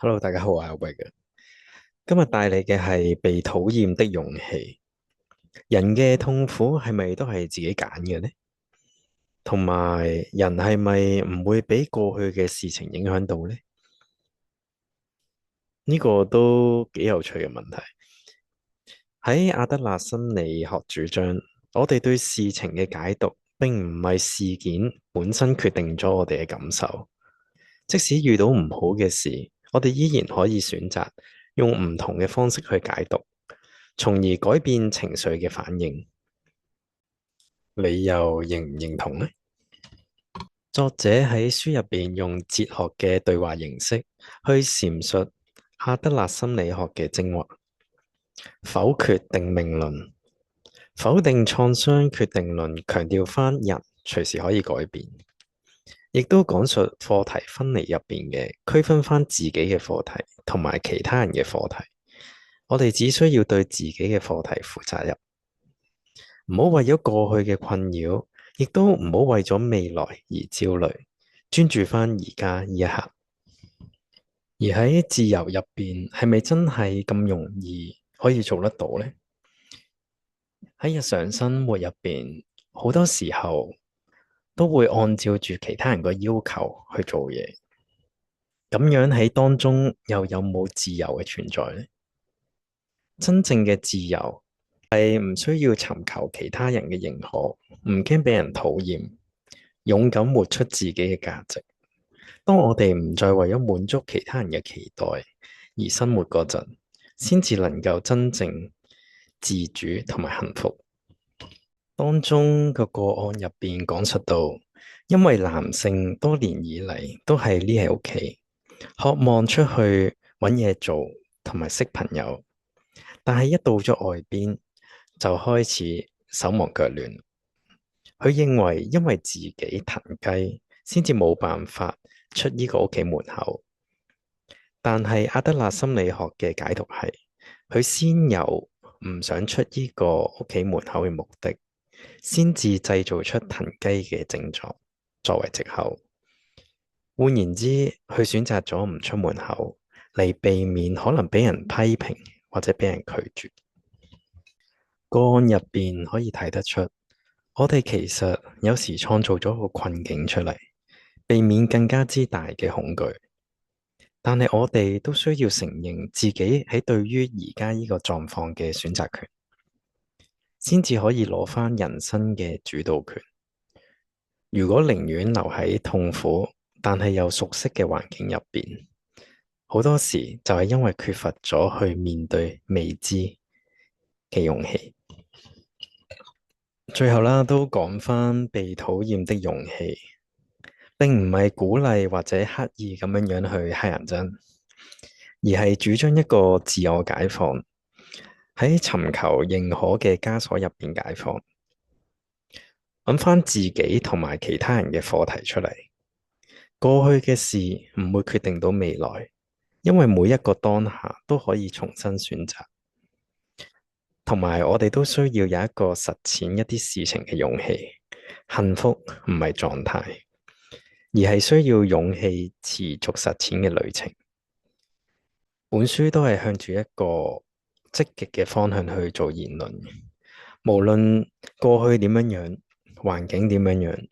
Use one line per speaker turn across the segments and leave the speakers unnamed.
Hello，大家好，我係阿偉嘅。今日帶嚟嘅係被討厭的勇氣。人嘅痛苦係咪都係自己揀嘅呢？同埋，人係咪唔會俾過去嘅事情影響到呢？呢個都幾有趣嘅問題。喺阿德勒心理學主張，我哋對事情嘅解讀，並唔係事件本身決定咗我哋嘅感受。即使遇到唔好嘅事，我哋依然可以選擇用唔同嘅方式去解讀，從而改變情緒嘅反應。你又認唔認同呢？作者喺書入邊用哲學嘅對話形式去闡述阿德勒心理學嘅精華。否決定命論，否定創傷決定論，強調翻人隨時可以改變，亦都講述課題分離入邊嘅區分翻自己嘅課題同埋其他人嘅課題。我哋只需要對自己嘅課題負責任，唔好為咗過去嘅困擾，亦都唔好為咗未來而焦慮，專注翻而家呢一刻。而喺自由入邊，係咪真係咁容易可以做得到呢？喺日常生活入邊，好多時候都會按照住其他人個要求去做嘢，咁樣喺當中又有冇自由嘅存在呢？真正嘅自由係唔需要尋求其他人嘅認可，唔驚俾人討厭，勇敢活出自己嘅價值。當我哋唔再為咗滿足其他人嘅期待而生活嗰陣，先至能夠真正自主同埋幸福。當中個個案入邊講述到，因為男性多年以嚟都係匿喺屋企，渴望出去揾嘢做同埋識朋友，但係一到咗外邊就開始手忙腳亂。佢認為因為自己騰雞，先至冇辦法出呢個屋企門口。但係阿德勒心理學嘅解讀係，佢先有唔想出呢個屋企門口嘅目的，先至製造出騰雞嘅症狀作為藉口。換言之，佢選擇咗唔出門口嚟避免可能俾人批評或者俾人拒絕。個案入邊可以睇得出，我哋其實有時創造咗個困境出嚟，避免更加之大嘅恐懼。但係我哋都需要承認自己喺對於而家呢個狀況嘅選擇權，先至可以攞翻人生嘅主導權。如果寧願留喺痛苦但係又熟悉嘅環境入邊，好多時就係因為缺乏咗去面對未知嘅勇氣。最後啦，都講翻被討厭的勇氣，並唔係鼓勵或者刻意咁樣去乞人憎，而係主張一個自我解放，喺尋求認可嘅枷鎖入邊解放，揾翻自己同埋其他人嘅課題出嚟。過去嘅事唔會決定到未來，因為每一個當下都可以重新選擇。同埋，我哋都需要有一個實踐一啲事情嘅勇氣。幸福唔係狀態，而係需要勇氣持續實踐嘅旅程。本書都係向住一個積極嘅方向去做言論。無論過去點樣樣，環境點樣樣，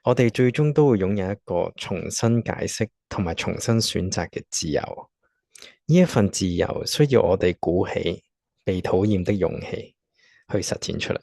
我哋最終都會擁有一個重新解釋同埋重新選擇嘅自由。呢一份自由需要我哋鼓起被討厭的勇氣去實踐出嚟。